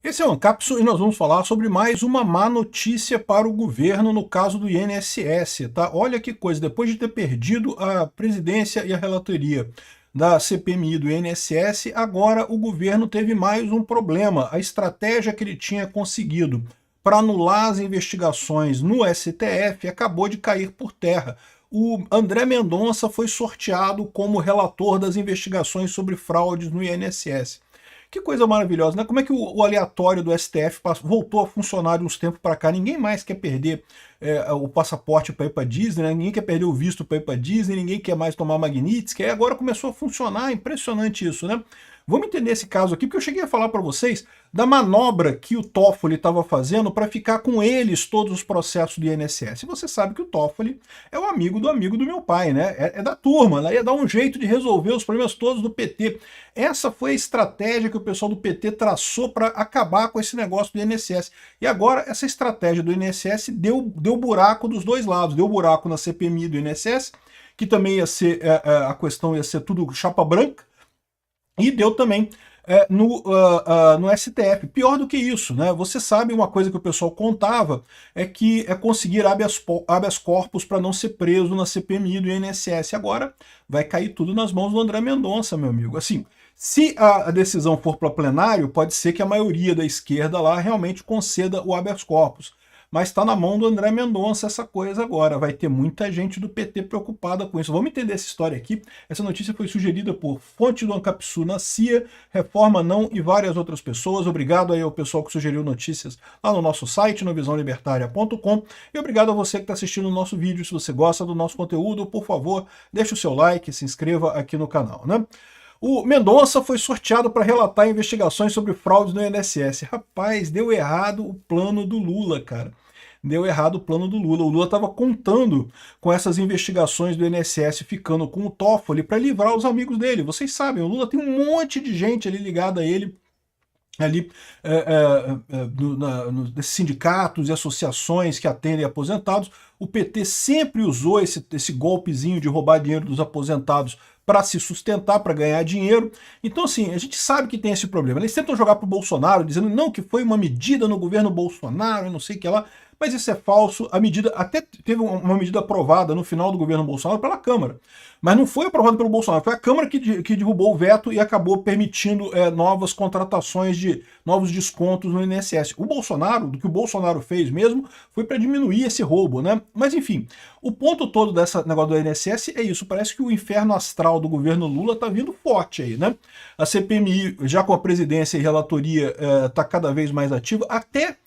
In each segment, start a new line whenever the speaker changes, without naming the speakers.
Esse é o Ancapsu e nós vamos falar sobre mais uma má notícia para o governo no caso do INSS, tá? Olha que coisa, depois de ter perdido a presidência e a relatoria da CPMI do INSS, agora o governo teve mais um problema. A estratégia que ele tinha conseguido para anular as investigações no STF acabou de cair por terra. O André Mendonça foi sorteado como relator das investigações sobre fraudes no INSS. Que coisa maravilhosa, né? Como é que o aleatório do STF voltou a funcionar de uns tempos para cá? Ninguém mais quer perder o passaporte para ir para Disney, né? Ninguém quer perder o visto para ir para Disney, ninguém quer mais tomar Magnitsky, aí agora começou a funcionar, impressionante isso, né? Vamos entender esse caso aqui, porque eu cheguei a falar para vocês da manobra que o Toffoli estava fazendo para ficar com eles todos os processos do INSS. E você sabe que o Toffoli é o amigo do meu pai, né? É da turma, ela ia dar um jeito de resolver os problemas todos do PT. Essa foi a estratégia que o pessoal do PT traçou para acabar com esse negócio do INSS. E agora essa estratégia do INSS deu buraco dos dois lados. Deu buraco na CPMI do INSS, que também ia ser, a questão ia ser tudo chapa branca, e deu também no STF. Pior do que isso, né? Você sabe uma coisa que o pessoal contava, é que é conseguir habeas corpus para não ser preso na CPMI do INSS. Agora vai cair tudo nas mãos do André Mendonça, meu amigo. Assim, se a decisão for para plenário, pode ser que a maioria da esquerda lá realmente conceda o habeas corpus. Mas está na mão do André Mendonça essa coisa agora. Vai ter muita gente do PT preocupada com isso. Vamos entender essa história aqui. Essa notícia foi sugerida por Fonte do Ancapsu na CIA, Reforma Não e várias outras pessoas. Obrigado aí ao pessoal que sugeriu notícias lá no nosso site, no visãolibertaria.com. E obrigado a você que está assistindo o nosso vídeo. Se você gosta do nosso conteúdo, por favor, deixe o seu like, se inscreva aqui no canal, né? O Mendonça foi sorteado para relatar investigações sobre fraudes no INSS. Rapaz, deu errado o plano do Lula, cara. Deu errado o plano do Lula. O Lula estava contando com essas investigações do INSS ficando com o Toffoli para livrar os amigos dele. Vocês sabem, o Lula tem um monte de gente ali ligada a ele, ali desses sindicatos e associações que atendem aposentados. O PT sempre usou esse golpezinho de roubar dinheiro dos aposentados para se sustentar, para ganhar dinheiro. Então, assim, a gente sabe que tem esse problema. Eles tentam jogar para o Bolsonaro, dizendo não, que foi uma medida no governo Bolsonaro, e não sei o que lá, mas isso é falso. A medida, até teve uma medida aprovada no final do governo Bolsonaro pela Câmara, mas não foi aprovada pelo Bolsonaro, foi a Câmara que derrubou o veto e acabou permitindo novas contratações de novos descontos no INSS. O Bolsonaro, do que o Bolsonaro fez mesmo, foi para diminuir esse roubo, né? Mas enfim, o ponto todo desse negócio do INSS é isso, parece que o inferno astral do governo Lula tá vindo forte aí, né? A CPMI, já com a presidência e relatoria, tá cada vez mais ativa, até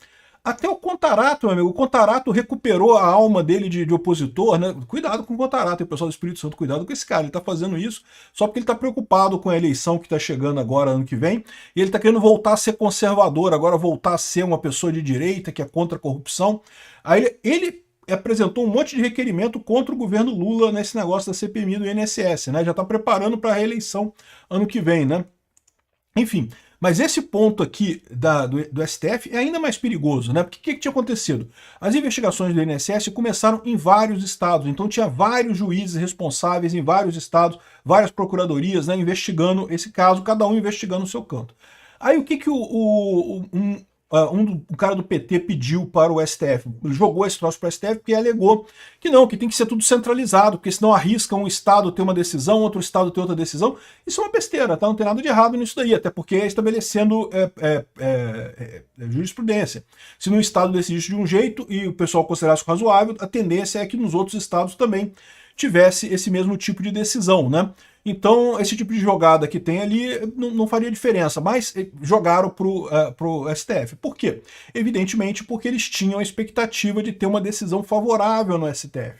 o Contarato, meu amigo. O Contarato recuperou a alma dele de opositor, né? Cuidado com o Contarato, o pessoal do Espírito Santo, cuidado com esse cara. Ele tá fazendo isso só porque ele tá preocupado com a eleição que tá chegando agora, ano que vem, e ele tá querendo voltar a ser conservador, agora voltar a ser uma pessoa de direita, que é contra a corrupção. Aí ele apresentou um monte de requerimento contra o governo Lula nesse negócio da CPMI do INSS, né? Já tá preparando para a reeleição ano que vem, né? Enfim, mas esse ponto aqui do STF é ainda mais perigoso, né? Porque o que tinha acontecido? As investigações do INSS começaram em vários estados, então tinha vários juízes responsáveis em vários estados, várias procuradorias, né, investigando esse caso, cada um investigando o seu canto. Aí o que o cara do PT pediu para o STF? Jogou esse troço para o STF porque alegou que não, que tem que ser tudo centralizado, porque senão arrisca um estado ter uma decisão, outro estado ter outra decisão. Isso é uma besteira, tá? Não tem nada de errado nisso daí, até porque é estabelecendo jurisprudência. Se num estado decidisse de um jeito e o pessoal considerasse razoável, a tendência é que nos outros estados também tivesse esse mesmo tipo de decisão, né? Então, esse tipo de jogada que tem ali não faria diferença, mas jogaram pro STF. Por quê? Evidentemente porque eles tinham a expectativa de ter uma decisão favorável no STF.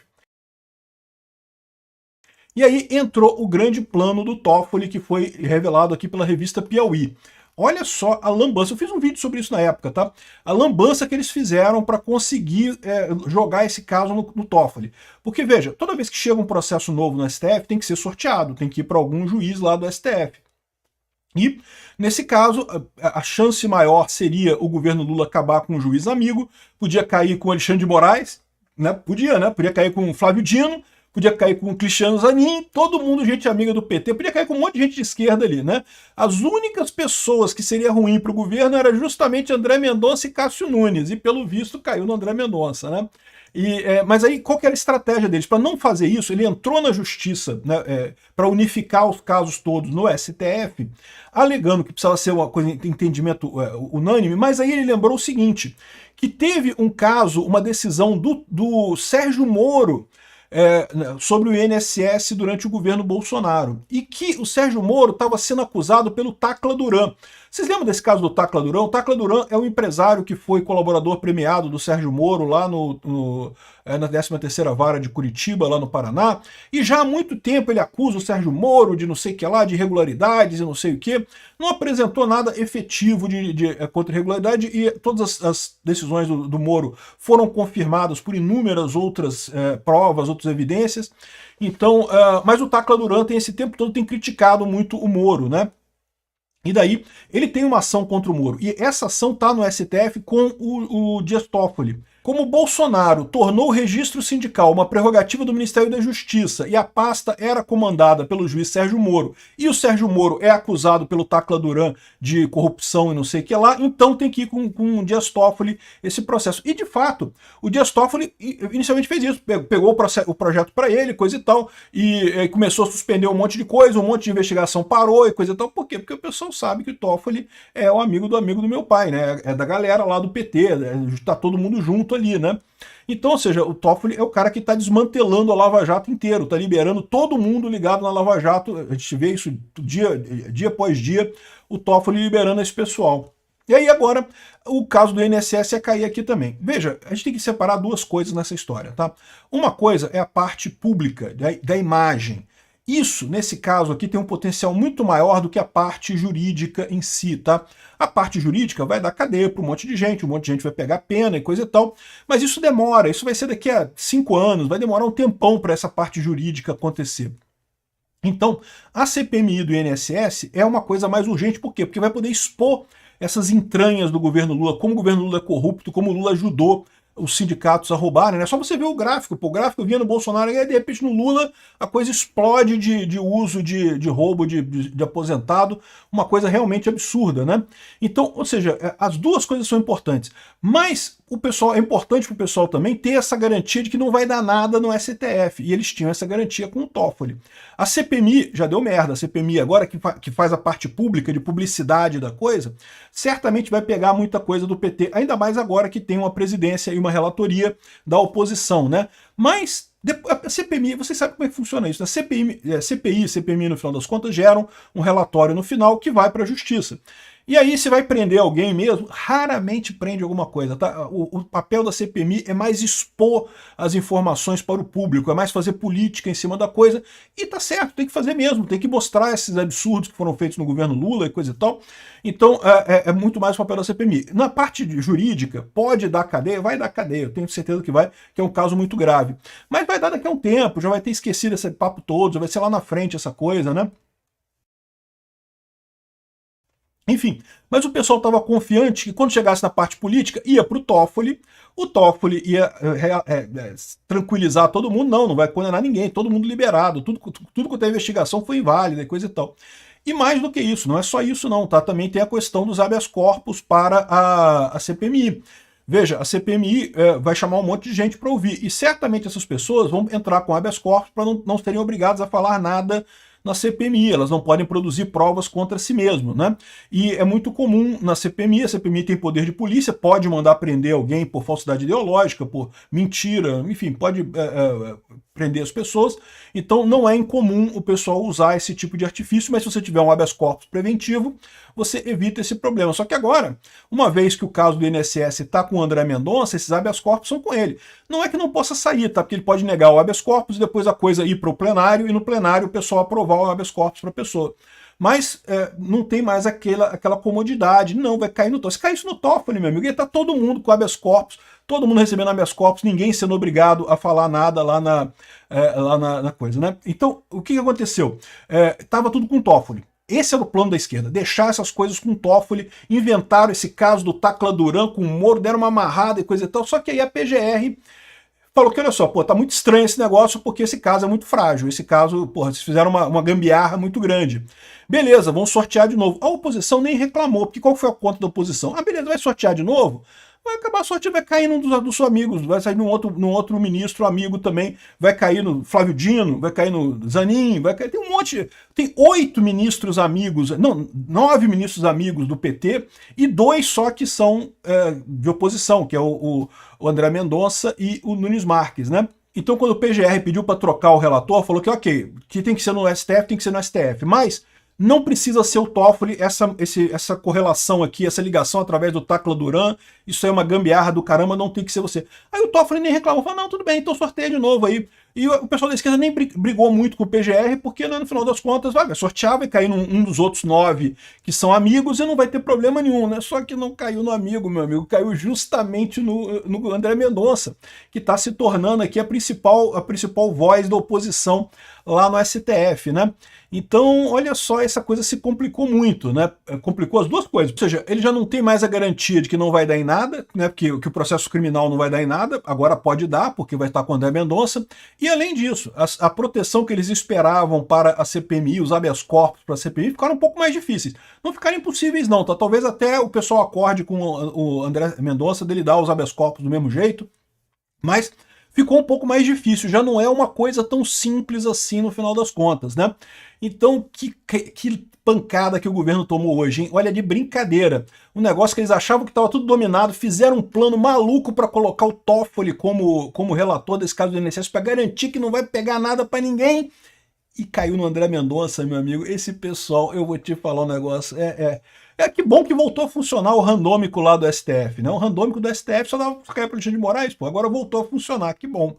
E aí entrou o grande plano do Toffoli, que foi revelado aqui pela revista Piauí. Olha só a lambança, eu fiz um vídeo sobre isso na época, tá? A lambança que eles fizeram para conseguir jogar esse caso no Toffoli. Porque, veja, toda vez que chega um processo novo no STF, tem que ser sorteado, tem que ir para algum juiz lá do STF. E, nesse caso, a chance maior seria o governo Lula acabar com um juiz amigo, podia cair com Alexandre de Moraes, né? Podia cair com Flávio Dino, podia cair com o Cristiano Zanin, todo mundo gente amiga do PT, podia cair com um monte de gente de esquerda ali, né? As únicas pessoas que seria ruim para o governo era justamente André Mendonça e Cássio Nunes, e pelo visto caiu no André Mendonça, né? Mas aí qual que era a estratégia deles? Para não fazer isso, ele entrou na justiça, né, para unificar os casos todos no STF, alegando que precisava ser uma coisa de entendimento unânime, mas aí ele lembrou o seguinte, que teve um caso, uma decisão do Sérgio Moro, sobre o INSS durante o governo Bolsonaro, e que o Sérgio Moro estava sendo acusado pelo Tacla Duran. Vocês lembram desse caso do Tacla Duran? O Tacla Duran é um empresário que foi colaborador premiado do Sérgio Moro lá na 13ª Vara de Curitiba, lá no Paraná, e já há muito tempo ele acusa o Sérgio Moro de não sei o que lá, de irregularidades e não sei o que, não apresentou nada efetivo contra irregularidade, e todas as decisões do Moro foram confirmadas por inúmeras outras provas, outras evidências. Então, mas o Tacla Duran esse tempo todo tem criticado muito o Moro, né? E daí, ele tem uma ação contra o Moro. E essa ação está no STF com o Dias Toffoli. Como o Bolsonaro tornou o registro sindical uma prerrogativa do Ministério da Justiça e a pasta era comandada pelo juiz Sérgio Moro, e o Sérgio Moro é acusado pelo Tacla Duran de corrupção e não sei o que lá, então tem que ir com o Dias Toffoli esse processo. E de fato, o Dias Toffoli inicialmente fez isso, pegou o projeto para ele, coisa e tal, e começou a suspender um monte de coisa, um monte de investigação parou e coisa e tal. Por quê? Porque o pessoal sabe que o Toffoli é o amigo do meu pai, né? É da galera lá do PT, tá todo mundo junto ali, né? Então, ou seja, o Toffoli é o cara que está desmantelando a Lava Jato inteiro, está liberando todo mundo ligado na Lava Jato, a gente vê isso dia após dia, o Toffoli liberando esse pessoal. E aí agora, o caso do INSS ia cair aqui também. Veja, a gente tem que separar duas coisas nessa história, tá? Uma coisa é a parte pública, da imagem. Isso, nesse caso aqui, tem um potencial muito maior do que a parte jurídica em si, tá? A parte jurídica vai dar cadeia para um monte de gente vai pegar pena e coisa e tal, mas isso demora, isso vai ser daqui a 5 anos, vai demorar um tempão para essa parte jurídica acontecer. Então, a CPMI do INSS é uma coisa mais urgente, por quê? Porque vai poder expor essas entranhas do governo Lula, como o governo Lula é corrupto, como o Lula ajudou os sindicatos a roubarem, né? Só você ver o gráfico, pô, o gráfico vinha no Bolsonaro e aí, de repente no Lula a coisa explode de uso de roubo de aposentado, uma coisa realmente absurda, né? Então, ou seja, as duas coisas são importantes, mas o pessoal, é importante para o pessoal também ter essa garantia de que não vai dar nada no STF, e eles tinham essa garantia com o Toffoli. A CPMI já deu merda, a CPMI agora que faz a parte pública, de publicidade da coisa, certamente vai pegar muita coisa do PT, ainda mais agora que tem uma presidência e uma relatoria da oposição, né? Mas a CPMI, vocês sabem como é que funciona isso, né? CPI e CPMI, no final das contas, geram um relatório no final que vai para a justiça. E aí, se vai prender alguém mesmo, raramente prende alguma coisa, tá? O papel da CPMI é mais expor as informações para o público, é mais fazer política em cima da coisa, e tá certo, tem que fazer mesmo, tem que mostrar esses absurdos que foram feitos no governo Lula e coisa e tal. Então, é muito mais o papel da CPMI. Na parte jurídica, pode dar cadeia? Vai dar cadeia, eu tenho certeza que vai, que é um caso muito grave. Mas vai dar daqui a um tempo, já vai ter esquecido esse papo todo, já vai ser lá na frente essa coisa, né? Enfim, mas o pessoal estava confiante que quando chegasse na parte política, ia para o Toffoli ia tranquilizar todo mundo, não vai condenar ninguém, todo mundo liberado, tudo quanto a investigação foi inválida e coisa e tal. E mais do que isso, não é só isso não, tá? Também tem a questão dos habeas corpus para a CPMI. Veja, a CPMI vai chamar um monte de gente para ouvir, e certamente essas pessoas vão entrar com habeas corpus para não serem obrigadas a falar nada na CPMI, elas não podem produzir provas contra si mesmo, né? E é muito comum na CPMI, a CPMI tem poder de polícia, pode mandar prender alguém por falsidade ideológica, por mentira, enfim, pode prender as pessoas, então não é incomum o pessoal usar esse tipo de artifício, mas se você tiver um habeas corpus preventivo, você evita esse problema. Só que agora, uma vez que o caso do INSS está com o André Mendonça, esses habeas corpus são com ele. Não é que não possa sair, tá? Porque ele pode negar o habeas corpus e depois a coisa ir para o plenário, e no plenário o pessoal aprovar o habeas corpus para a pessoa. Mas não tem mais aquela comodidade, não, vai cair no Toffoli. Se cair isso no Toffoli, meu amigo, ia estar todo mundo com habeas corpus, todo mundo recebendo habeas corpus, ninguém sendo obrigado a falar nada lá na coisa, né? Então, o que aconteceu? Tava tudo com o Toffoli. Esse era o plano da esquerda, deixar essas coisas com o Toffoli, inventaram esse caso do Tacla Duran com o Moro, deram uma amarrada e coisa e tal, só que aí a PGR falou que, olha só, pô, tá muito estranho esse negócio porque esse caso é muito frágil, esse caso, porra, vocês fizeram uma gambiarra muito grande. Beleza, vamos sortear de novo. A oposição nem reclamou, porque qual foi a conta da oposição? Ah, beleza, vai sortear de novo? Vai acabar a sorte, vai cair num dos seus amigos, vai sair num outro ministro amigo também, vai cair no Flávio Dino, vai cair no Zanin, vai cair, tem um monte, tem 8 ministros amigos, não, 9 ministros amigos do PT e 2 só que são de oposição, que é o André Mendonça e o Nunes Marques, né? Então quando o PGR pediu para trocar o relator, falou que ok, que tem que ser no STF, tem que ser no STF, mas não precisa ser o Toffoli, essa correlação aqui, essa ligação através do Tacla Duran, isso é uma gambiarra do caramba, não tem que ser você. Aí o Toffoli nem reclamou, falou, não, tudo bem, então sorteia de novo aí. E o pessoal da esquerda nem brigou muito com o PGR, porque no final das contas vai sortear, vai cair num dos outros 9 que são amigos e não vai ter problema nenhum, né? Só que não caiu no amigo, meu amigo, caiu justamente no André Mendonça, que está se tornando aqui a principal voz da oposição lá no STF, né? Então, olha só, essa coisa se complicou muito, né? Complicou as duas coisas. Ou seja, ele já não tem mais a garantia de que não vai dar em nada, né? Que o processo criminal não vai dar em nada, agora pode dar, porque vai estar com o André Mendonça. E além disso, a proteção que eles esperavam para a CPMI, os habeas corpus para a CPMI, ficaram um pouco mais difíceis. Não ficaram impossíveis não, tá? Talvez até o pessoal acorde com o André Mendonça dele dar os habeas corpus do mesmo jeito, mas ficou um pouco mais difícil, já não é uma coisa tão simples assim no final das contas, né? Então, que pancada que o governo tomou hoje, hein? Olha, de brincadeira. Um negócio que eles achavam que estava tudo dominado, fizeram um plano maluco para colocar o Toffoli como relator desse caso do INSS para garantir que não vai pegar nada para ninguém. E caiu no André Mendonça, meu amigo. Esse pessoal, eu vou te falar um negócio, que bom que voltou a funcionar o randômico lá do STF, né? O randômico do STF só dava pra cair pro Alexandre de Moraes, pô, agora voltou a funcionar, que bom.